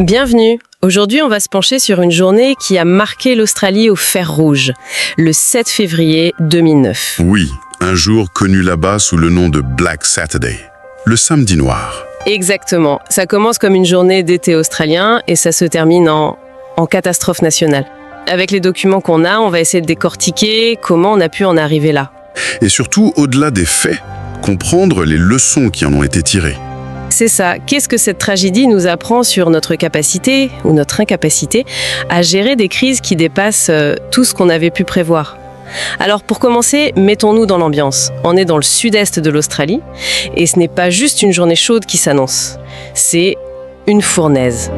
Bienvenue. Aujourd'hui, on va se pencher sur une journée qui a marqué l'Australie au fer rouge, le 7 février 2009. Oui, un jour connu là-bas sous le nom de Black Saturday, le samedi noir. Exactement. Ça commence comme une journée d'été australien et ça se termine en catastrophe nationale. Avec les documents qu'on a, on va essayer de décortiquer comment on a pu en arriver là. Et surtout, au-delà des faits, comprendre les leçons qui en ont été tirées. C'est ça. Qu'est-ce que cette tragédie nous apprend sur notre capacité ou notre incapacité à gérer des crises qui dépassent tout ce qu'on avait pu prévoir? Alors pour commencer, mettons-nous dans l'ambiance. On est dans le sud-est de l'Australie et ce n'est pas juste une journée chaude qui s'annonce. C'est une fournaise.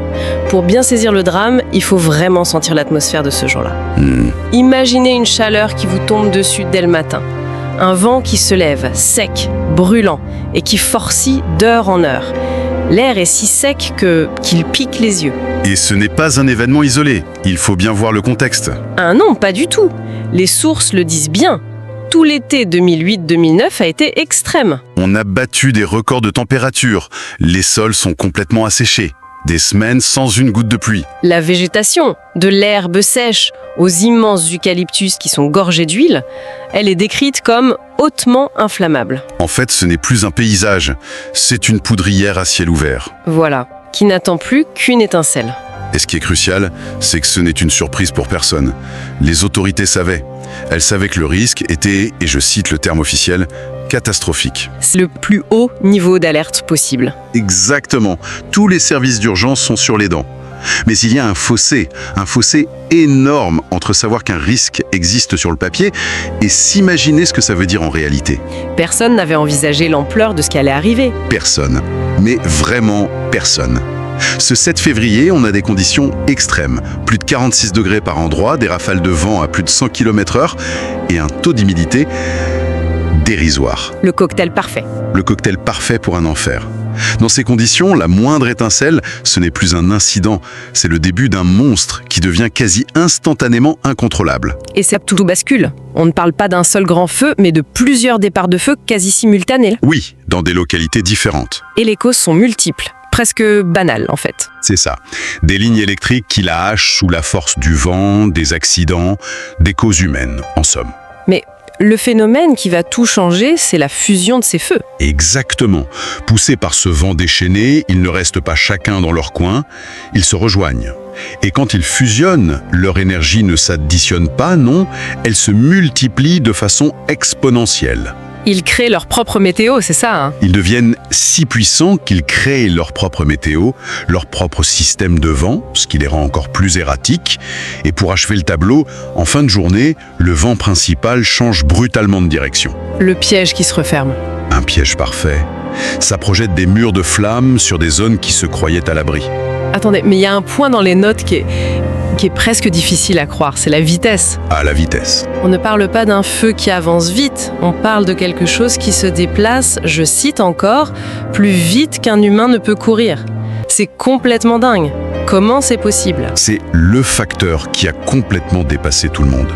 Pour bien saisir le drame, il faut vraiment sentir l'atmosphère de ce jour-là. Imaginez une chaleur qui vous tombe dessus dès le matin. Un vent qui se lève, sec, brûlant, et qui forcit d'heure en heure. L'air est si sec qu'il pique les yeux. Et ce n'est pas un événement isolé, il faut bien voir le contexte. Ah non, pas du tout. Les sources le disent bien. Tout l'été 2008-2009 a été extrême. On a battu des records de température, les sols sont complètement asséchés. Des semaines sans une goutte de pluie. La végétation, de l'herbe sèche aux immenses eucalyptus qui sont gorgés d'huile, elle est décrite comme hautement inflammable. En fait, ce n'est plus un paysage, c'est une poudrière à ciel ouvert. Voilà, qui n'attend plus qu'une étincelle. Et ce qui est crucial, c'est que ce n'est une surprise pour personne. Les autorités savaient. Elles savaient que le risque était, et je cite le terme officiel, catastrophique. C'est le plus haut niveau d'alerte possible. Exactement. Tous les services d'urgence sont sur les dents. Mais il y a un fossé énorme entre savoir qu'un risque existe sur le papier et s'imaginer ce que ça veut dire en réalité. Personne n'avait envisagé l'ampleur de ce qui allait arriver. Personne. Mais vraiment personne. Ce 7 février, on a des conditions extrêmes. Plus de 46 degrés par endroit, des rafales de vent à plus de 100 km/h et un taux d'humidité dérisoire. Le cocktail parfait. Le cocktail parfait pour un enfer. Dans ces conditions, la moindre étincelle, ce n'est plus un incident, c'est le début d'un monstre qui devient quasi instantanément incontrôlable. Et ça tout bascule. On ne parle pas d'un seul grand feu, mais de plusieurs départs de feu quasi simultanés. Oui, dans des localités différentes. Et les causes sont multiples. Presque banal en fait. C'est ça. Des lignes électriques qui la hachent sous la force du vent, des accidents, des causes humaines, en somme. Mais le phénomène qui va tout changer, c'est la fusion de ces feux. Exactement. Poussés par ce vent déchaîné, ils ne restent pas chacun dans leur coin, ils se rejoignent. Et quand ils fusionnent, leur énergie ne s'additionne pas, non, elle se multiplie de façon exponentielle. Ils créent leur propre météo, c'est ça, hein? Ils deviennent si puissants qu'ils créent leur propre météo, leur propre système de vent, ce qui les rend encore plus erratiques. Et pour achever le tableau, en fin de journée, le vent principal change brutalement de direction. Le piège qui se referme. Un piège parfait. Ça projette des murs de flammes sur des zones qui se croyaient à l'abri. Attendez, mais il y a un point dans les notes qui est presque difficile à croire, c'est la vitesse. À la vitesse. On ne parle pas d'un feu qui avance vite, on parle de quelque chose qui se déplace, je cite encore, plus vite qu'un humain ne peut courir. C'est complètement dingue. Comment c'est possible? C'est le facteur qui a complètement dépassé tout le monde.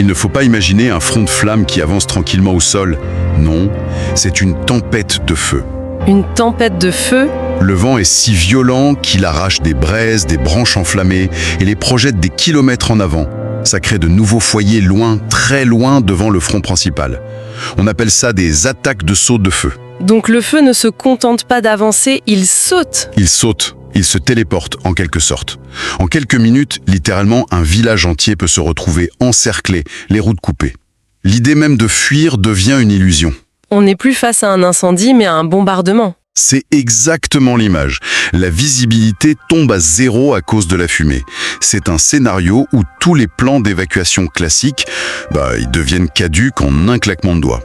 Il ne faut pas imaginer un front de flamme qui avance tranquillement au sol. Non, c'est une tempête de feu. Une tempête de feu? Le vent est si violent qu'il arrache des braises, des branches enflammées et les projette des kilomètres en avant. Ça crée de nouveaux foyers loin, très loin devant le front principal. On appelle ça des attaques de saut de feu. Donc le feu ne se contente pas d'avancer, il saute. Il saute, il se téléporte en quelque sorte. En quelques minutes, littéralement, un village entier peut se retrouver encerclé, les routes coupées. L'idée même de fuir devient une illusion. On n'est plus face à un incendie, mais à un bombardement. C'est exactement l'image. La visibilité tombe à zéro à cause de la fumée. C'est un scénario où tous les plans d'évacuation classiques, ils deviennent caducs en un claquement de doigts.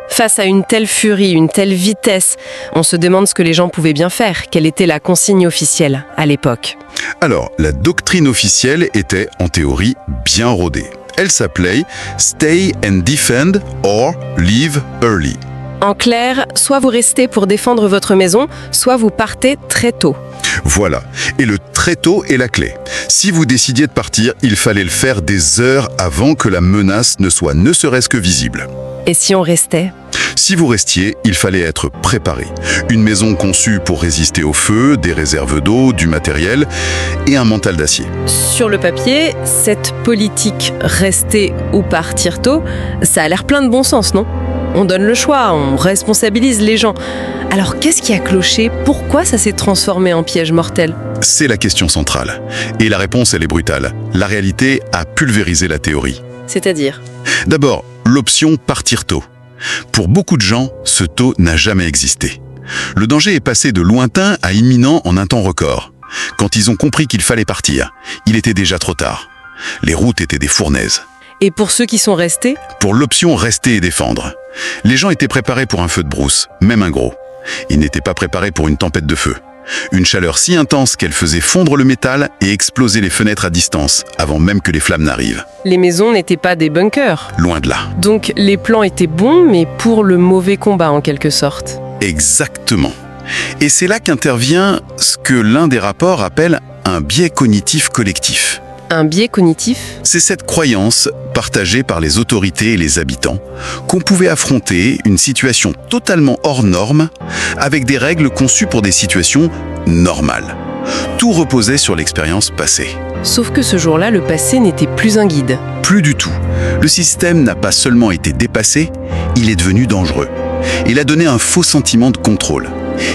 Face à une telle furie, une telle vitesse, on se demande ce que les gens pouvaient bien faire. Quelle était la consigne officielle à l'époque? Alors, la doctrine officielle était, en théorie, bien rodée. Elle s'appelait « Stay and defend or leave early ». En clair, soit vous restez pour défendre votre maison, soit vous partez très tôt. Voilà. Et le très tôt est la clé. Si vous décidiez de partir, il fallait le faire des heures avant que la menace ne soit ne serait-ce que visible. Et si on restait? Si vous restiez, il fallait être préparé. Une maison conçue pour résister au feu, des réserves d'eau, du matériel et un mental d'acier. Sur le papier, cette politique rester ou partir tôt, ça a l'air plein de bon sens, non ? On donne le choix, on responsabilise les gens. Alors qu'est-ce qui a cloché ? Pourquoi ça s'est transformé en piège mortel ? C'est la question centrale. Et la réponse, elle est brutale. La réalité a pulvérisé la théorie. C'est-à-dire ? D'abord, l'option partir tôt. Pour beaucoup de gens, ce tôt n'a jamais existé. Le danger est passé de lointain à imminent en un temps record. Quand ils ont compris qu'il fallait partir, il était déjà trop tard. Les routes étaient des fournaises. Et pour ceux qui sont restés ? Pour l'option rester et défendre. Les gens étaient préparés pour un feu de brousse, même un gros. Ils n'étaient pas préparés pour une tempête de feu. Une chaleur si intense qu'elle faisait fondre le métal et exploser les fenêtres à distance, avant même que les flammes n'arrivent. Les maisons n'étaient pas des bunkers. Loin de là. Donc les plans étaient bons, mais pour le mauvais combat en quelque sorte. Exactement. Et c'est là qu'intervient ce que l'un des rapports appelle un biais cognitif collectif. Un biais cognitif ? C'est cette croyance, partagée par les autorités et les habitants, qu'on pouvait affronter une situation totalement hors norme, avec des règles conçues pour des situations normales. Tout reposait sur l'expérience passée. Sauf que ce jour-là, le passé n'était plus un guide. Plus du tout. Le système n'a pas seulement été dépassé, il est devenu dangereux. Il a donné un faux sentiment de contrôle.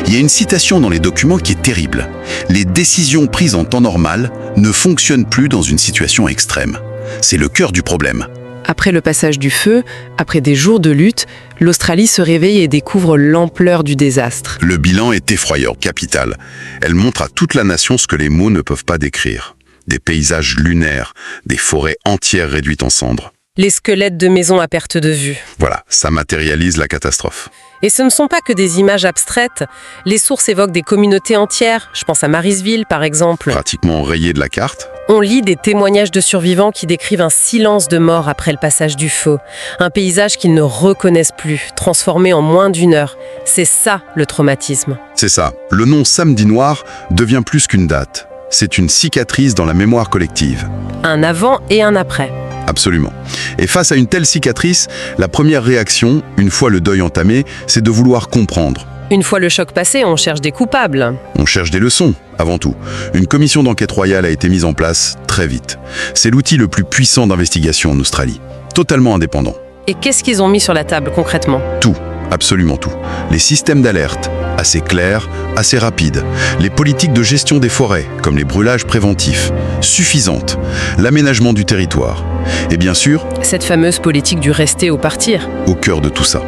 Il y a une citation dans les documents qui est terrible. Les décisions prises en temps normal ne fonctionnent plus dans une situation extrême. C'est le cœur du problème. Après le passage du feu, après des jours de lutte, l'Australie se réveille et découvre l'ampleur du désastre. Le bilan est effrayant, capital. Elle montre à toute la nation ce que les mots ne peuvent pas décrire. Des paysages lunaires, des forêts entières réduites en cendres. Les squelettes de maisons à perte de vue. Voilà, ça matérialise la catastrophe. Et ce ne sont pas que des images abstraites. Les sources évoquent des communautés entières. Je pense à Marysville, par exemple. Pratiquement rayé de la carte. On lit des témoignages de survivants qui décrivent un silence de mort après le passage du feu. Un paysage qu'ils ne reconnaissent plus, transformé en moins d'une heure. C'est ça, le traumatisme. C'est ça. Le nom Samedi Noir devient plus qu'une date. C'est une cicatrice dans la mémoire collective. Un avant et un après. Absolument. Et face à une telle cicatrice, la première réaction, une fois le deuil entamé, c'est de vouloir comprendre. Une fois le choc passé, on cherche des coupables. On cherche des leçons, avant tout. Une commission d'enquête royale a été mise en place très vite. C'est l'outil le plus puissant d'investigation en Australie. Totalement indépendant. Et qu'est-ce qu'ils ont mis sur la table concrètement ? Tout, absolument tout. Les systèmes d'alerte, assez clairs, assez rapides. Les politiques de gestion des forêts, comme les brûlages préventifs, suffisantes. L'aménagement du territoire. Et bien sûr, cette fameuse politique du rester ou partir. Au cœur de tout ça.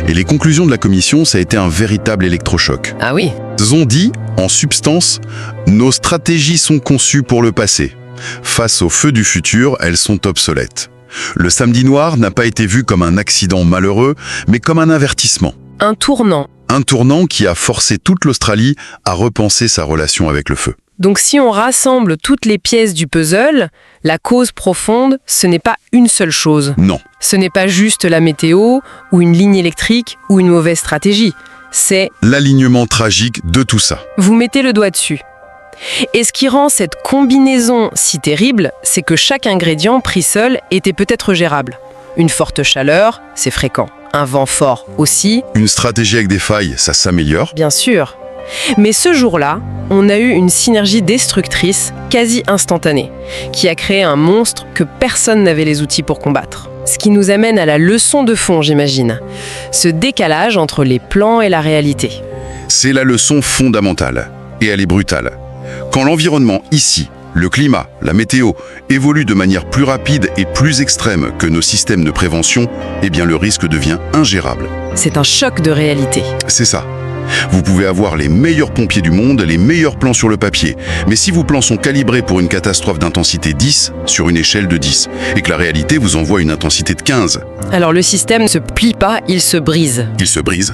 Et les conclusions de la commission, ça a été un véritable électrochoc. Ah oui. Ils ont dit, en substance, nos stratégies sont conçues pour le passé. Face au feu du futur, elles sont obsolètes. Le Samedi Noir n'a pas été vu comme un accident malheureux, mais comme un avertissement. Un tournant. Un tournant qui a forcé toute l'Australie à repenser sa relation avec le feu. Donc si on rassemble toutes les pièces du puzzle, la cause profonde, ce n'est pas une seule chose. Non. Ce n'est pas juste la météo, ou une ligne électrique, ou une mauvaise stratégie. C'est l'alignement tragique de tout ça. Vous mettez le doigt dessus. Et ce qui rend cette combinaison si terrible, c'est que chaque ingrédient pris seul était peut-être gérable. Une forte chaleur, c'est fréquent. Un vent fort aussi. Une stratégie avec des failles, ça s'améliore. Bien sûr. Mais ce jour-là, on a eu une synergie destructrice, quasi instantanée, qui a créé un monstre que personne n'avait les outils pour combattre. Ce qui nous amène à la leçon de fond, j'imagine. Ce décalage entre les plans et la réalité. C'est la leçon fondamentale, et elle est brutale. Quand l'environnement ici, le climat, la météo, évolue de manière plus rapide et plus extrême que nos systèmes de prévention, eh bien le risque devient ingérable. C'est un choc de réalité. C'est ça. Vous pouvez avoir les meilleurs pompiers du monde, les meilleurs plans sur le papier. Mais si vos plans sont calibrés pour une catastrophe d'intensité 10, sur une échelle de 10, et que la réalité vous envoie une intensité de 15... alors le système ne se plie pas, il se brise. Il se brise.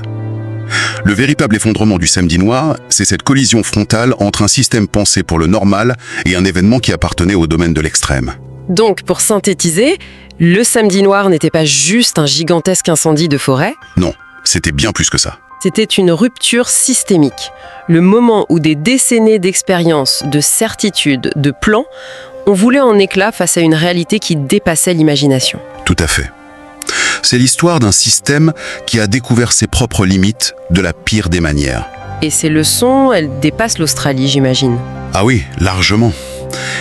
Le véritable effondrement du Samedi Noir, c'est cette collision frontale entre un système pensé pour le normal et un événement qui appartenait au domaine de l'extrême. Donc, pour synthétiser, le Samedi Noir n'était pas juste un gigantesque incendie de forêt. Non, c'était bien plus que ça. C'était une rupture systémique. Le moment où des décennies d'expérience, de certitude, de plans, ont volé en éclats face à une réalité qui dépassait l'imagination. Tout à fait. C'est l'histoire d'un système qui a découvert ses propres limites de la pire des manières. Et ces leçons, elles dépassent l'Australie, j'imagine. Ah oui, largement.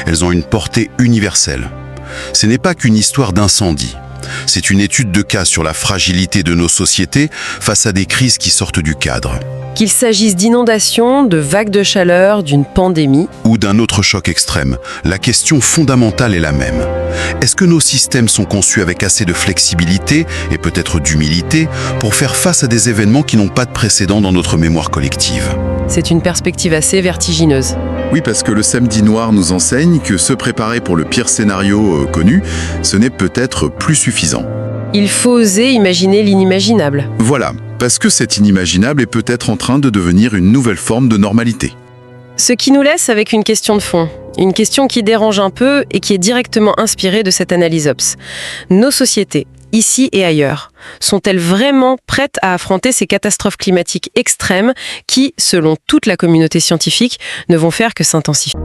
Elles ont une portée universelle. Ce n'est pas qu'une histoire d'incendie. C'est une étude de cas sur la fragilité de nos sociétés face à des crises qui sortent du cadre. Qu'il s'agisse d'inondations, de vagues de chaleur, d'une pandémie. Ou d'un autre choc extrême, la question fondamentale est la même. Est-ce que nos systèmes sont conçus avec assez de flexibilité et peut-être d'humilité pour faire face à des événements qui n'ont pas de précédent dans notre mémoire collective ? C'est une perspective assez vertigineuse. Oui, parce que le samedi noir nous enseigne que se préparer pour le pire scénario connu, ce n'est peut-être plus suffisant. Il faut oser imaginer l'inimaginable. Voilà, parce que cet inimaginable est peut-être en train de devenir une nouvelle forme de normalité. Ce qui nous laisse avec une question de fond. Une question qui dérange un peu et qui est directement inspirée de cette analyse OPS. Nos sociétés, ici et ailleurs, sont-elles vraiment prêtes à affronter ces catastrophes climatiques extrêmes qui, selon toute la communauté scientifique, ne vont faire que s'intensifier ?